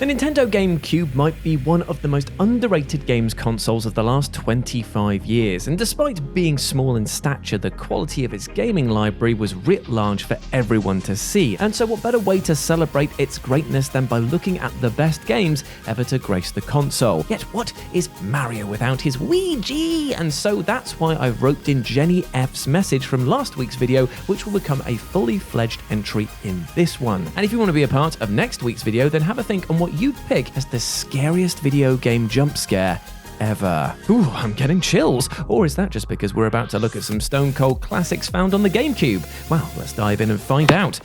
The Nintendo Gamecube might be one of the most underrated games consoles of the last 25 years, and despite being small in stature, the quality of its gaming library was writ large for everyone to see, and so what better way to celebrate its greatness than by looking at the best games ever to grace the console. Yet what is Mario without his Ouija? And so that's why I've roped in Jenny F's message from last week's video, which will become a fully fledged entry in this one. And if you want to be a part of next week's video, then have a think on what you'd pick as the scariest video game jump scare ever. Ooh, I'm getting chills. Or is that just because we're about to look at some stone cold classics found on the GameCube? Well, let's dive in and find out.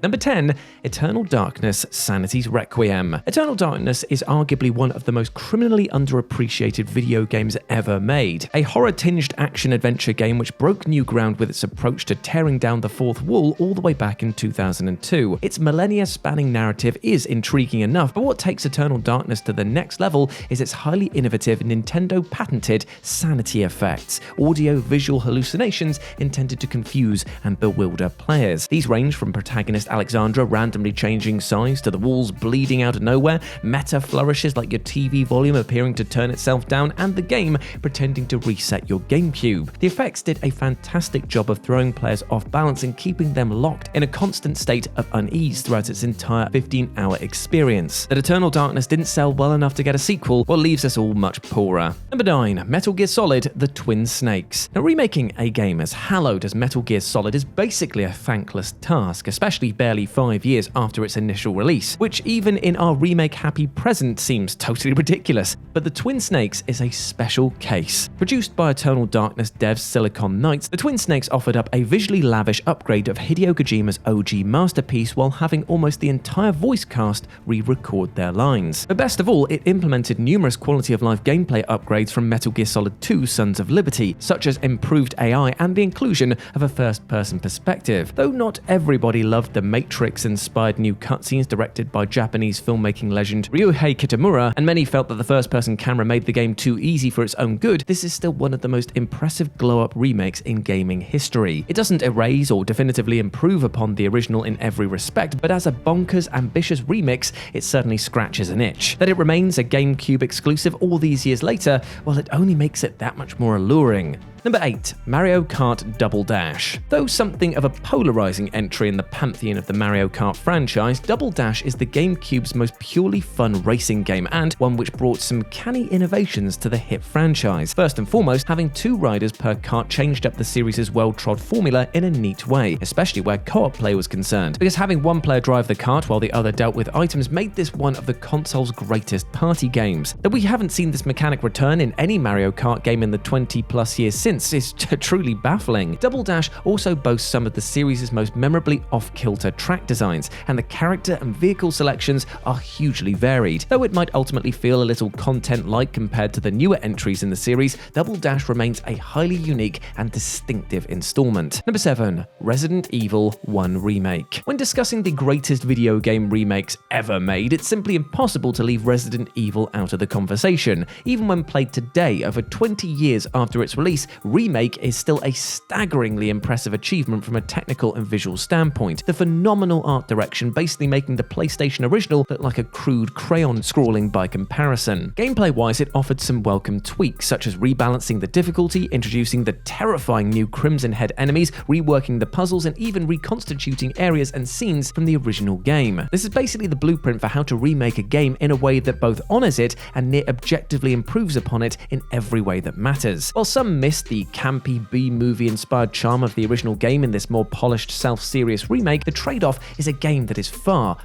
Number 10, Eternal Darkness: Sanity's Requiem. Eternal Darkness is arguably one of the most criminally underappreciated video games ever made. A horror-tinged action-adventure game which broke new ground with its approach to tearing down the fourth wall all the way back in 2002. Its millennia-spanning narrative is intriguing enough, but what takes Eternal Darkness to the next level is its highly innovative Nintendo-patented sanity effects, audio-visual hallucinations intended to confuse and bewilder players. These range from protagonist Alexandra randomly changing size to the walls bleeding out of nowhere, meta flourishes like your TV volume appearing to turn itself down, and the game pretending to reset your GameCube. The effects did a fantastic job of throwing players off balance and keeping them locked in a constant state of unease throughout its entire 15-hour experience. That Eternal Darkness didn't sell well enough to get a sequel, well, leaves us all much poorer. Number 9, Metal Gear Solid: The Twin Snakes. Now, remaking a game as hallowed as Metal Gear Solid is basically a thankless task, especially barely 5 years after its initial release, which even in our remake-happy present seems totally ridiculous. But the Twin Snakes is a special case. Produced by Eternal Darkness devs Silicon Knights, the Twin Snakes offered up a visually lavish upgrade of Hideo Kojima's OG masterpiece while having almost the entire voice cast re-record their lines. But best of all, it implemented numerous quality-of-life gameplay upgrades from Metal Gear Solid 2: Sons of Liberty, such as improved AI and the inclusion of a first-person perspective. Though not everybody loved the Matrix-inspired new cutscenes directed by Japanese filmmaking legend Ryuhei Kitamura, and many felt that the first-person camera made the game too easy for its own good, this is still one of the most impressive glow-up remakes in gaming history. It doesn't erase or definitively improve upon the original in every respect, but as a bonkers, ambitious remix, it certainly scratches an itch. That it remains a GameCube exclusive all these years later, well, it only makes it that much more alluring. Number 8, Mario Kart Double Dash. Though something of a polarizing entry in the pantheon of the Mario Kart franchise, Double Dash is the GameCube's most purely fun racing game and one which brought some canny innovations to the hit franchise. First and foremost, having 2 riders per kart changed up the series' well-trod formula in a neat way, especially where co-op play was concerned, because having one player drive the kart while the other dealt with items made this one of the console's greatest party games. Though we haven't seen this mechanic return in any Mario Kart game in the 20+ years since, is truly baffling. Double Dash also boasts some of the series' most memorably off-kilter track designs, and the character and vehicle selections are hugely varied. Though it might ultimately feel a little content-light compared to the newer entries in the series, Double Dash remains a highly unique and distinctive installment. Number 7, Resident Evil 1 Remake. When discussing the greatest video game remakes ever made, it's simply impossible to leave Resident Evil out of the conversation. Even when played today, over 20 years after its release, Remake is still a staggeringly impressive achievement from a technical and visual standpoint. The phenomenal art direction basically making the PlayStation original look like a crude crayon scrawling by comparison. Gameplay-wise, it offered some welcome tweaks, such as rebalancing the difficulty, introducing the terrifying new Crimson Head enemies, reworking the puzzles, and even reconstituting areas and scenes from the original game. This is basically the blueprint for how to remake a game in a way that both honors it and near objectively improves upon it in every way that matters. While some missed the campy B-movie inspired charm of the original game in this more polished, self-serious remake, the trade-off is a game that is far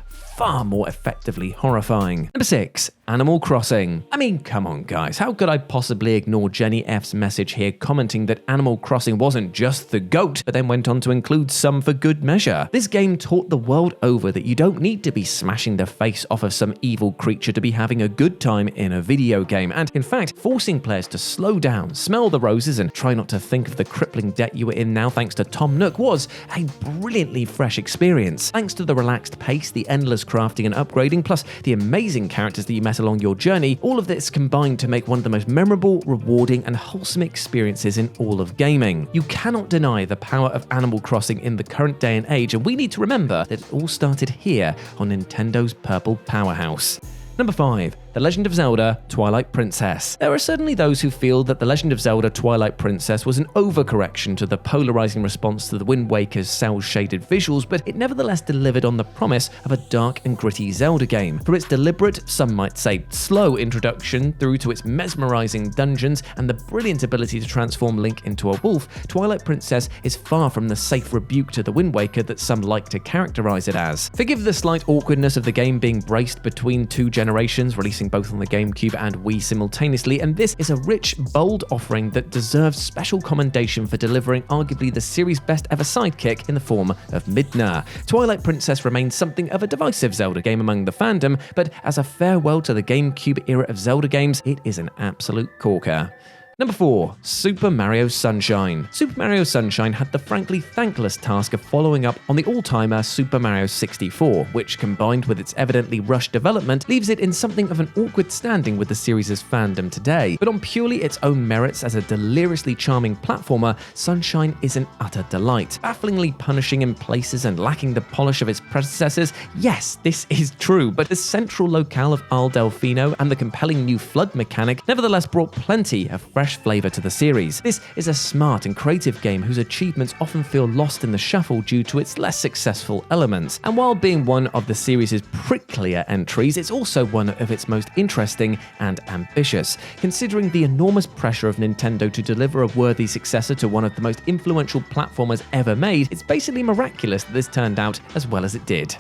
more effectively horrifying. Number 6, Animal Crossing. I mean, come on guys, how could I possibly ignore Jenny F's message here commenting that Animal Crossing wasn't just the GOAT, but then went on to include some for good measure. This game taught the world over that you don't need to be smashing the face off of some evil creature to be having a good time in a video game, and in fact, forcing players to slow down, smell the roses, and try not to think of the crippling debt you were in now thanks to Tom Nook was a brilliantly fresh experience. Thanks to the relaxed pace, the endless crafting and upgrading, plus the amazing characters that you met along your journey, all of this combined to make one of the most memorable, rewarding, and wholesome experiences in all of gaming. You cannot deny the power of Animal Crossing in the current day and age, and we need to remember that it all started here on Nintendo's Purple Powerhouse. Number 5. The Legend of Zelda Twilight Princess. There are certainly those who feel that The Legend of Zelda Twilight Princess was an overcorrection to the polarizing response to the Wind Waker's cel-shaded visuals, but it nevertheless delivered on the promise of a dark and gritty Zelda game. Through its deliberate, some might say slow introduction, through to its mesmerizing dungeons, and the brilliant ability to transform Link into a wolf, Twilight Princess is far from the safe rebuke to the Wind Waker that some like to characterize it as. Forgive the slight awkwardness of the game being braced between two generations, releasing both on the Gamecube and Wii simultaneously, and this is a rich, bold offering that deserves special commendation for delivering arguably the series' best ever sidekick in the form of Midna. Twilight Princess remains something of a divisive Zelda game among the fandom, but as a farewell to the Gamecube era of Zelda games, it is an absolute corker. Number 4. Super Mario Sunshine. Super Mario Sunshine had the frankly thankless task of following up on the all-timer Super Mario 64, which, combined with its evidently rushed development, leaves it in something of an awkward standing with the series' fandom today. But on purely its own merits as a deliriously charming platformer, Sunshine is an utter delight. Bafflingly punishing in places and lacking the polish of its predecessors, yes, this is true, but the central locale of Isle Delfino and the compelling new flood mechanic nevertheless brought plenty of fresh flavor to the series. This is a smart and creative game whose achievements often feel lost in the shuffle due to its less successful elements. And while being one of the series' pricklier entries, it's also one of its most interesting and ambitious. Considering the enormous pressure of Nintendo to deliver a worthy successor to one of the most influential platformers ever made, it's basically miraculous that this turned out as well as it did.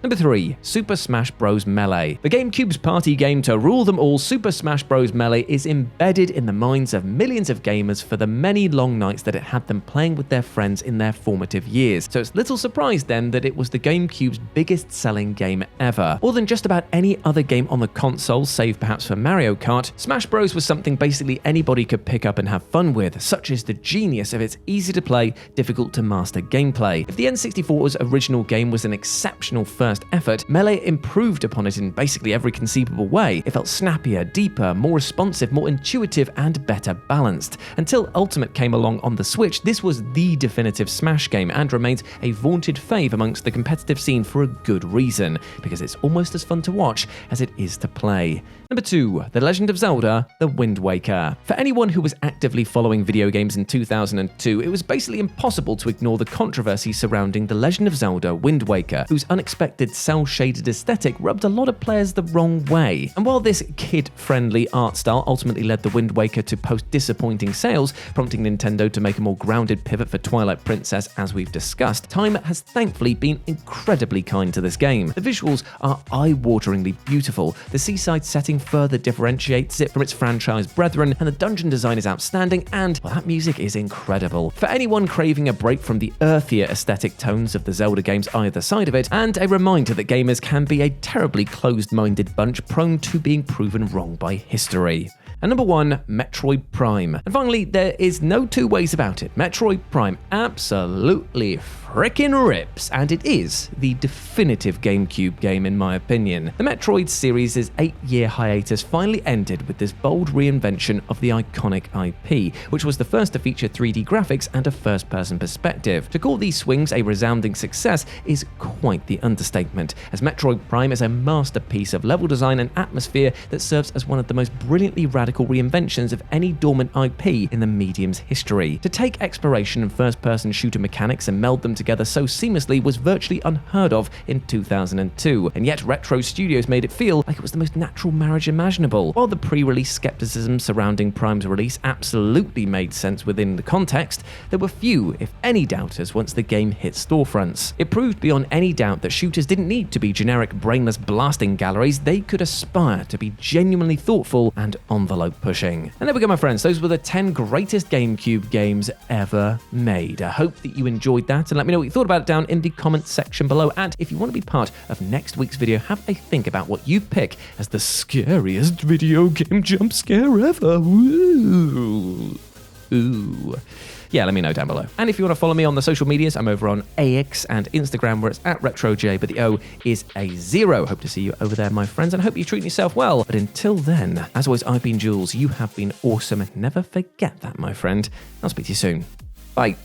Number 3. Super Smash Bros. Melee. The GameCube's party game to rule them all, Super Smash Bros. Melee is embedded in the minds of millions of gamers for the many long nights that it had them playing with their friends in their formative years. So it's little surprise then that it was the GameCube's biggest selling game ever. More than just about any other game on the console, save perhaps for Mario Kart, Smash Bros. Was something basically anybody could pick up and have fun with. Such is the genius of its easy to play, difficult to master gameplay. If the N64's original game was an exceptional first effort, Melee improved upon it in basically every conceivable way. It felt snappier, deeper, more responsive, more intuitive, and better balanced. Until Ultimate came along on the Switch, this was the definitive Smash game and remains a vaunted fave amongst the competitive scene for a good reason, because it's almost as fun to watch as it is to play. Number 2. The Legend of Zelda The Wind Waker. For anyone who was actively following video games in 2002, it was basically impossible to ignore the controversy surrounding The Legend of Zelda Wind Waker, whose unexpected cel-shaded aesthetic rubbed a lot of players the wrong way. And while this kid-friendly art style ultimately led The Wind Waker to post disappointing sales, prompting Nintendo to make a more grounded pivot for Twilight Princess as we've discussed, time has thankfully been incredibly kind to this game. The visuals are eye-wateringly beautiful, the seaside setting further differentiates it from its franchise brethren, and the dungeon design is outstanding, and, well, that music is incredible. For anyone craving a break from the earthier aesthetic tones of the Zelda games either side of it, and a reminder that gamers can be a terribly closed-minded bunch prone to being proven wrong by history. And number 1, Metroid Prime. And finally, there is no two ways about it. Metroid Prime absolutely frickin' rips, and it is the definitive GameCube game in my opinion. The Metroid series' 8-year hiatus finally ended with this bold reinvention of the iconic IP, which was the first to feature 3D graphics and a first-person perspective. To call these swings a resounding success is quite the understatement, as Metroid Prime is a masterpiece of level design and atmosphere that serves as one of the most brilliantly radical reinventions of any dormant IP in the medium's history. To take exploration and first-person shooter mechanics and meld them together so seamlessly was virtually unheard of in 2002, and yet Retro Studios made it feel like it was the most natural marriage imaginable. While the pre-release skepticism surrounding Prime's release absolutely made sense within the context, there were few, if any, doubters once the game hit storefronts. It proved beyond any doubt that shooters didn't need to be generic brainless blasting galleries, they could aspire to be genuinely thoughtful and envelope-pushing. And there we go, my friends, those were the 10 greatest GameCube games ever made. I hope that you enjoyed that, and let me know what you thought about it down in the comments section below. And if you want to be part of next week's video, have a think about what you pick as the scariest video game jump scare ever. Woo! Ooh. Yeah, let me know down below. And if you want to follow me on the social medias, I'm over on AX and Instagram, where it's at RetroJ, but the O is a 0. Hope to see you over there, my friends, and I hope you're treating yourself well. But until then, as always, I've been Jules. You have been awesome. Never forget that, my friend. I'll speak to you soon. Bye.